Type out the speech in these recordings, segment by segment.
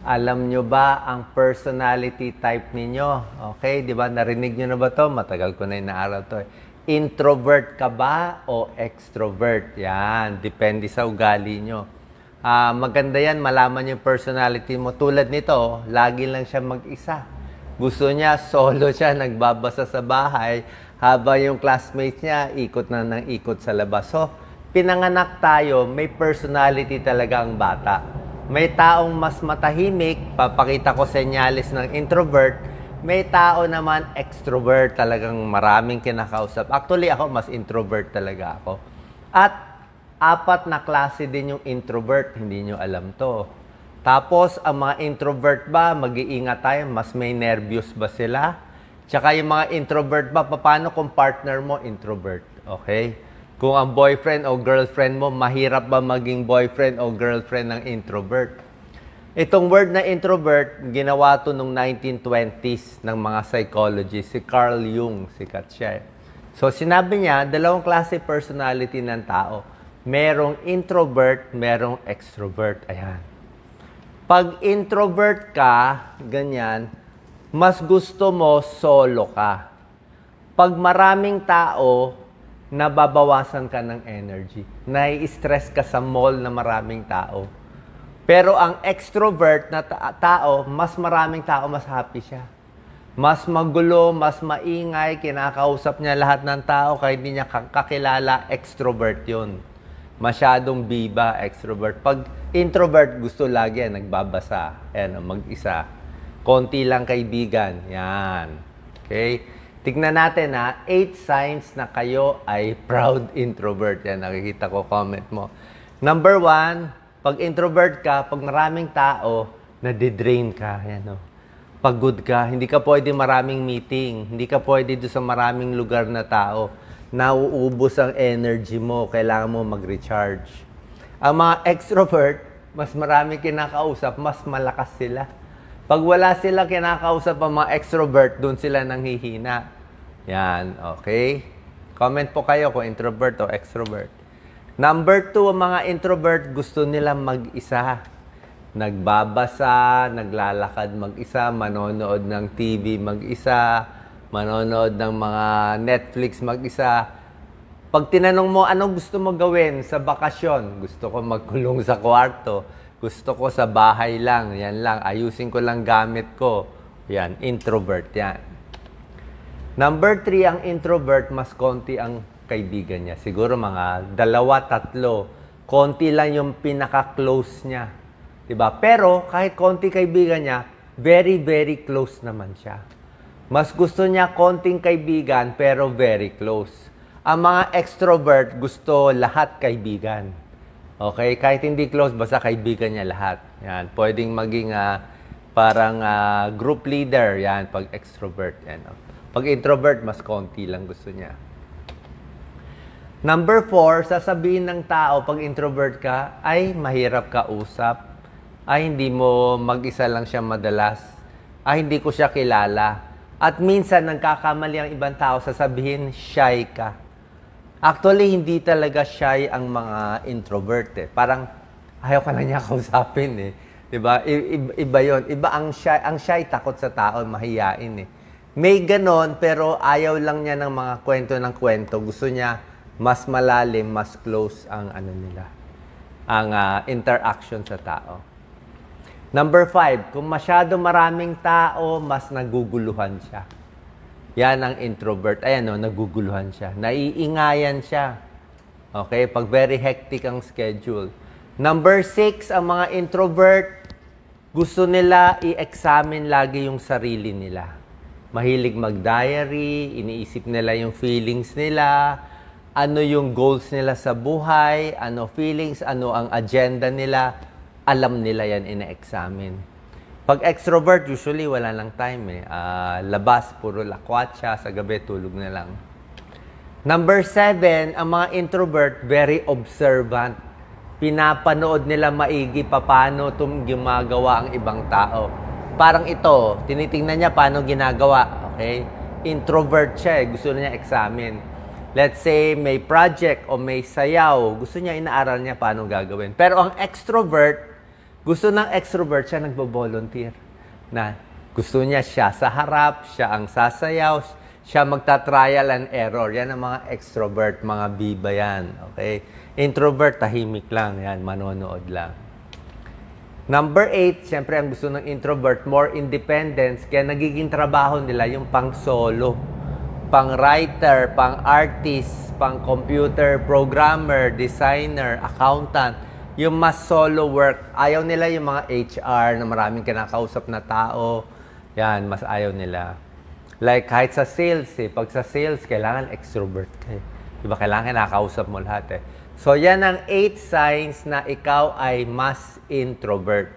Alam nyo ba ang personality type ninyo? Okay, di ba? Narinig nyo na ba to? Matagal ko na inaaral to. Introvert ka ba o extrovert? Yan, depende sa ugali nyo. Maganda yan, malaman yung personality mo. Tulad nito, lagi lang siya mag-isa. Gusto niya, solo siya, nagbabasa sa bahay, habang yung classmates niya, ikot na ng ikot sa labas. So, pinanganak tayo, may personality talaga ang bata. May taong mas matahimik, papakita ko senyales ng introvert. May tao naman extrovert, talagang maraming kinakausap. Actually, ako mas introvert talaga ako. At 4 na klase din yung introvert, hindi nyo alam to. Tapos, ang mga introvert ba, mag-iingat tayo, mas may nervyos ba sila? Tsaka yung mga introvert ba, paano kung partner mo introvert? Okay? Kung ang boyfriend o girlfriend mo, mahirap ba maging boyfriend o girlfriend ng introvert? Itong word na introvert, ginawa to nung 1920s ng mga psychologists. Si Carl Jung, sikat siya. So sinabi niya, 2 klase personality ng tao. Merong introvert, merong extrovert. Ayan. Pag introvert ka, ganyan, mas gusto mo solo ka. Pag maraming tao, nababawasan ka ng energy. Nai-stress ka sa mall na maraming tao. Pero ang extrovert na tao, mas maraming tao, mas happy siya. Mas magulo, mas maingay, kinakausap niya lahat ng tao, kahit hindi niya kakilala, extrovert yun. Masyadong biba, extrovert. Pag introvert, gusto lagi yan, nagbabasa, yan, mag-isa. Konti lang kaibigan, yan. Okay? Tignan natin 8 signs na kayo ay proud introvert. Yan, nakikita ko comment mo. Number 1, pag introvert ka, pag maraming tao, nadidrain ka. Yan, pagod ka, hindi ka pwede maraming meeting, hindi ka pwede doon sa maraming lugar na tao. Nauubos ang energy mo, kailangan mo mag-recharge. Ang mga extrovert, mas maraming kinakausap, mas malakas sila. Pag wala sila kinakausap ang mga extrovert, doon sila nanghihina. Yan, okay? Comment po kayo kung introvert o extrovert. Number 2, ang mga introvert, gusto nila mag-isa. Nagbabasa, naglalakad mag-isa, manonood ng TV mag-isa, manonood ng mga Netflix mag-isa. Pag tinanong mo, anong gusto mo gawin sa bakasyon? Gusto ko magkulong sa kwarto. Gusto ko sa bahay lang. Yan lang. Ayusin ko lang gamit ko. Yan. Introvert yan. Number 3, ang introvert, mas konti ang kaibigan niya. Siguro mga 2, 3. Konti lang yung pinaka-close niya. Diba? Pero kahit konti kaibigan niya, very, very close naman siya. Mas gusto niya konting kaibigan, pero very close. Ang mga extrovert, gusto lahat kaibigan. Okay? Kahit hindi close, basta kaibigan niya lahat. Yan. Pwedeng maging parang group leader. Yan, pag extrovert. Yan. Pag introvert, mas konti lang gusto niya. Number 4, sasabihin ng tao, pag introvert ka, ay mahirap ka usap. Ay hindi mo mag-isa lang siya madalas. Ay hindi ko siya kilala. At minsan, nagkakamali ang ibang tao, sasabihin, shy ka. Actually, hindi talaga shy ang mga introvert. Parang, ayaw ka na niya kausapin. Diba? Iba yun. Iba ang shy, takot sa tao, mahiyain. May ganon, pero ayaw lang niya ng mga kwento ng kwento. Gusto niya mas malalim, mas close ang interaction sa tao. Number 5, kung masyado maraming tao, mas naguguluhan siya. Yan ang introvert. Ayan, naguguluhan siya. Naiingayan siya. Okay? Pag very hectic ang schedule. Number 6, ang mga introvert, gusto nila i-examine lagi yung sarili nila. Mahilig mag-diary, iniisip nila yung feelings nila, ano yung goals nila sa buhay, ano feelings, ano ang agenda nila, alam nila yan, ina-examine. Pag extrovert, usually wala lang time labas, puro lakwatsa, sa gabi tulog na lang. Number 7, ang mga introvert, very observant. Pinapanood nila maigi paano gumagawa ang ibang tao. Parang ito, tinitingnan niya paano ginagawa. Okay? Introvert siya, gusto niya examine. Let's say, may project o may sayaw, gusto niya inaaral niya paano gagawin. Pero ang extrovert, Gusto ng extrovert, siya nagbo-volunteer. Na gusto niya siya sa harap, siya ang sasayaw, siya magta-trial and error. Yan ang mga extrovert, mga biba yan. Okay? Introvert, tahimik lang. Yan, manonood lang. Number 8, siyempre ang gusto ng introvert, more independence. Kaya nagiging trabaho nila yung pang-solo, pang-writer, pang-artist, pang-computer programmer, designer, accountant. Yung mas solo work. Ayaw nila yung mga HR na maraming kinakausap na tao. Yan, mas ayaw nila. Like kahit sa sales, pag sa sales, kailangan extrovert ka. Diba? Kailangan kinakausap mo lahat So, yan ang 8 signs na ikaw ay mas introvert.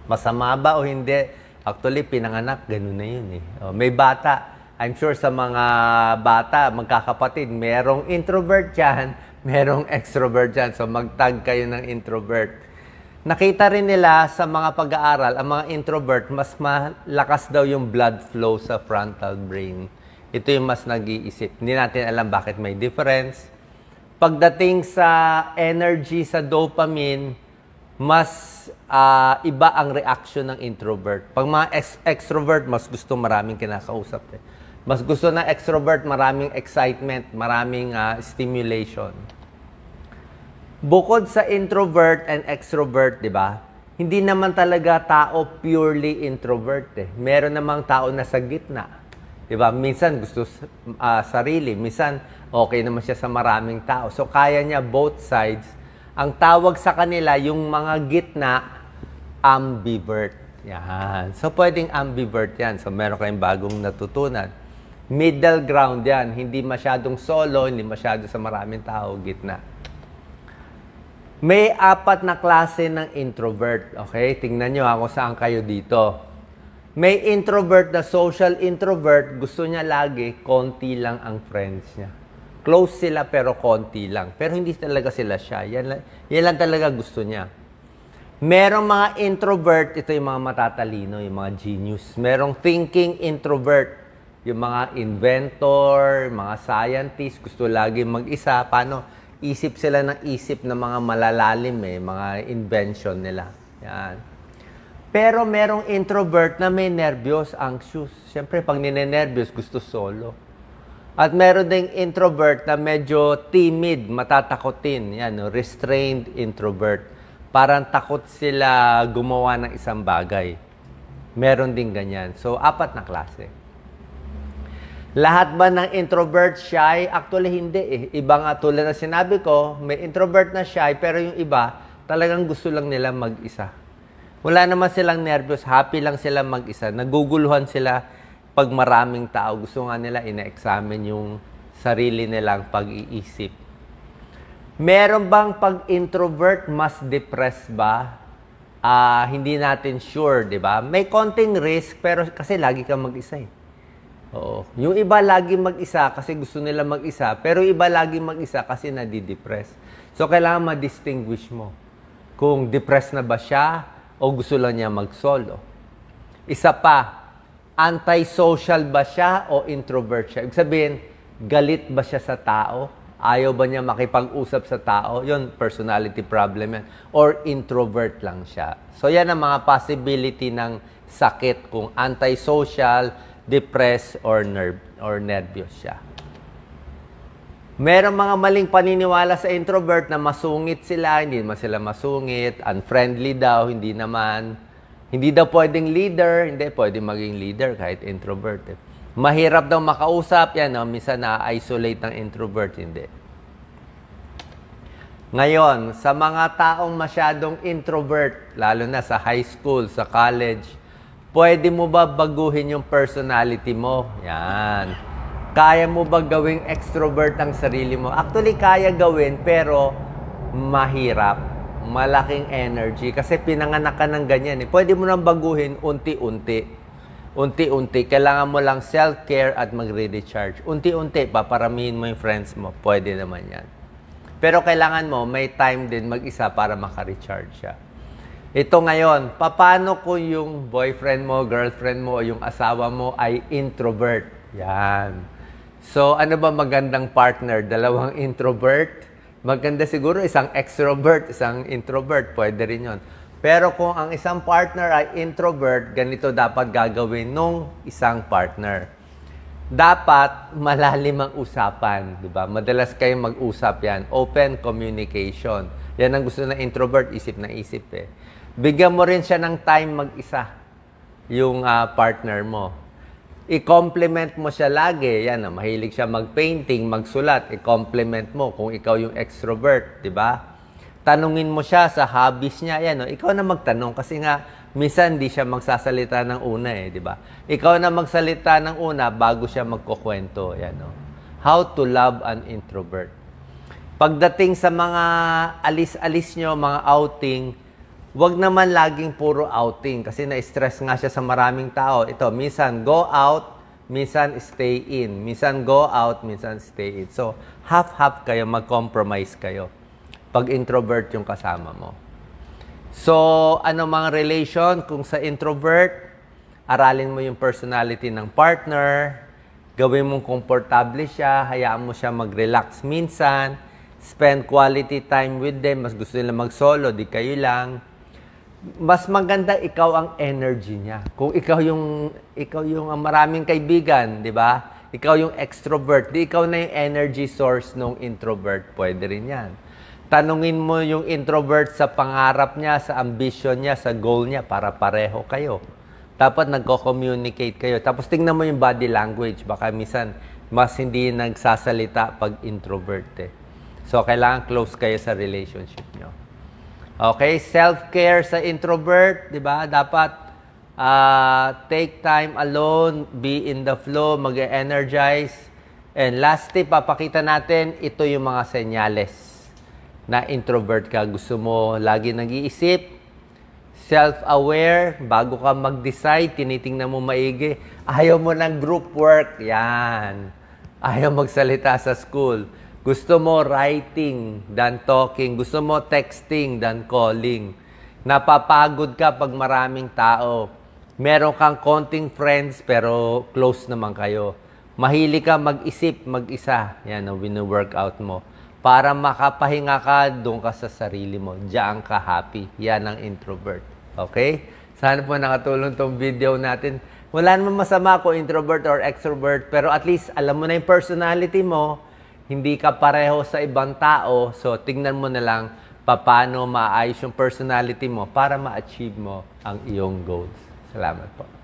Masama ba o hindi? Actually, pinanganak, ganun na yun may bata. I'm sure sa mga bata, magkakapatid, merong introvert dyan, merong extrovert dyan. So, magtag kayo ng introvert. Nakita rin nila sa mga pag-aaral, ang mga introvert, mas malakas daw yung blood flow sa frontal brain. Ito yung mas nag-iisip. Hindi natin alam bakit may difference. Pagdating sa energy, sa dopamine, mas iba ang reaction ng introvert. Pag mga extrovert, mas gusto maraming kinakausap. Mas gusto ng extrovert, maraming excitement, maraming stimulation. Bukod sa introvert and extrovert, di ba? Hindi naman talaga tao purely introvert Meron namang tao na sa gitna. Diba? Minsan gusto sarili, minsan okay naman siya sa maraming tao. So, kaya niya both sides. Ang tawag sa kanila, yung mga gitna, ambivert. Yan. So, pwedeng ambivert yan. So, meron kayong bagong natutunan. Middle ground yan. Hindi masyadong solo, hindi masyado sa maraming tao, gitna. May 4 na klase ng introvert. Okay? Tingnan nyo kung saan kayo dito. May introvert na social introvert, gusto niya lagi, konti lang ang friends niya. Close sila pero konti lang. Pero hindi talaga sila siya. Yan lang talaga gusto niya. Merong mga introvert, ito yung mga matatalino, yung mga genius. Merong thinking introvert, yung mga inventor, mga scientist, gusto lagi mag-isa. Paano? Isip sila ng isip ng mga malalalim mga invention nila. Yan. Pero merong introvert na may nervyos, anxious. Siyempre, pag ninenervyos, gusto solo. At meron ding introvert na medyo timid, matatakotin. Yan, restrained introvert. Parang takot sila gumawa ng isang bagay. Meron din ganyan. So, 4 na klase. Lahat ba ng introvert shy? Actually, hindi Iba nga tulad na sinabi ko, may introvert na shy, pero yung iba, talagang gusto lang nila mag-isa. Wala naman silang nervous, happy lang sila mag-isa. Naguguluhan sila pag maraming tao. Gusto nga nila ina-examine yung sarili nilang pag-iisip. Meron bang pag-introvert mas depressed ba? Hindi natin sure, di ba? May konting risk, pero kasi lagi kang mag-isa Oo. Yung iba lagi mag-isa kasi gusto nila mag-isa, pero iba lagi mag-isa kasi nadidepress. So, kailangan ma-distinguish mo kung depressed na ba siya, o gusto lang niya mag-solo. Isa pa, anti-social ba siya o introvert siya? Ibig sabihin, galit ba siya sa tao? Ayaw ba niya makipag-usap sa tao? Yun, personality problem yan. Or introvert lang siya. So, yan ang mga possibility ng sakit kung anti-social, depressed, or nervous siya. Merong mga maling paniniwala sa introvert na masungit sila, hindi naman sila masungit, unfriendly daw, hindi naman. Hindi daw pwedeng leader, hindi pwedeng maging leader kahit introvert. Mahirap daw makausap, yan, minsan na-isolate ng introvert, hindi. Ngayon, sa mga taong masyadong introvert, lalo na sa high school, sa college, pwede mo ba baguhin yung personality mo? Yan. Kaya mo ba gawing extrovert ang sarili mo? Actually, kaya gawin, pero mahirap. Malaking energy. Kasi pinanganak ka ng ganyan. Pwede mo nang baguhin unti-unti. Unti-unti. Kailangan mo lang self-care at magre-recharge. Unti-unti, paparamihin mo yung friends mo. Pwede naman yan. Pero kailangan mo, may time din mag-isa para maka-recharge siya. Ito ngayon, paano kung yung boyfriend mo, girlfriend mo, o yung asawa mo ay introvert? Yan. So, ano ba magandang partner? 2 introvert? Maganda siguro isang extrovert, isang introvert. Pwede rin yun. Pero kung ang isang partner ay introvert, ganito dapat gagawin nung isang partner. Dapat malalim ang usapan, di ba? Madalas kayong mag-usap yan. Open communication. Yan ang gusto ng introvert, isip na isip eh. Bigyan mo rin siya ng time mag-isa, yung partner mo. I-compliment mo siya lagi. Yan, mahilig siya mag-painting, magsulat. I-compliment mo kung ikaw yung extrovert, di ba? Tanungin mo siya sa hobbies niya. Yan, ikaw na magtanong kasi nga, minsan di siya magsasalita ng una eh, di ba? Ikaw na magsalita ng una bago siya magkukwento. Yan, no? How to love an introvert. Pagdating sa mga alis-alis nyo, mga outing, wag naman laging puro outing kasi na-stress nga siya sa maraming tao. Ito, minsan go out, minsan stay in. Minsan go out, minsan stay in. So, half-half kayo, mag-compromise kayo pag introvert yung kasama mo. So, ano mga relation? Kung sa introvert, aralin mo yung personality ng partner, gawin mong komportable siya, hayaan mo siya mag-relax minsan, spend quality time with them, mas gusto nila mag-solo, di kayo lang. Mas maganda ikaw ang energy niya. Kung ikaw yung maraming kaibigan, di ba? Ikaw yung extrovert, di ikaw na yung energy source ng introvert, pwede rin yan. Tanungin mo yung introvert sa pangarap niya, sa ambition niya, sa goal niya para pareho kayo. Dapat nagko-communicate kayo. Tapos tingnan mo yung body language. Baka minsan mas hindi nagsasalita pag introvert eh. So, kailangan close kayo sa relationship nyo. Okay? Self-care sa introvert, di ba? Dapat take time alone, be in the flow, mag-energize. And lastly, papakita natin, ito yung mga senyales na introvert ka. Gusto mo lagi nag-iisip, self-aware, bago ka mag-decide, tinitingnan mo maigi. Ayaw mo ng group work, yan. Ayaw magsalita sa school. Gusto mo writing than talking. Gusto mo texting than calling. Napapagod ka pag maraming tao. Meron kang konting friends pero close naman kayo. Mahilig ka mag-isip, mag-isa. Yan ang wino-workout mo. Para makapahinga ka, doon ka sa sarili mo. Diyan ka happy. Yan ang introvert. Okay? Sana po nakatulong tong video natin. Wala naman masama kung introvert or extrovert, pero at least alam mo na yung personality mo, hindi ka pareho sa ibang tao, so tingnan mo na lang paano maayos yung personality mo para ma-achieve mo ang iyong goals. Salamat po.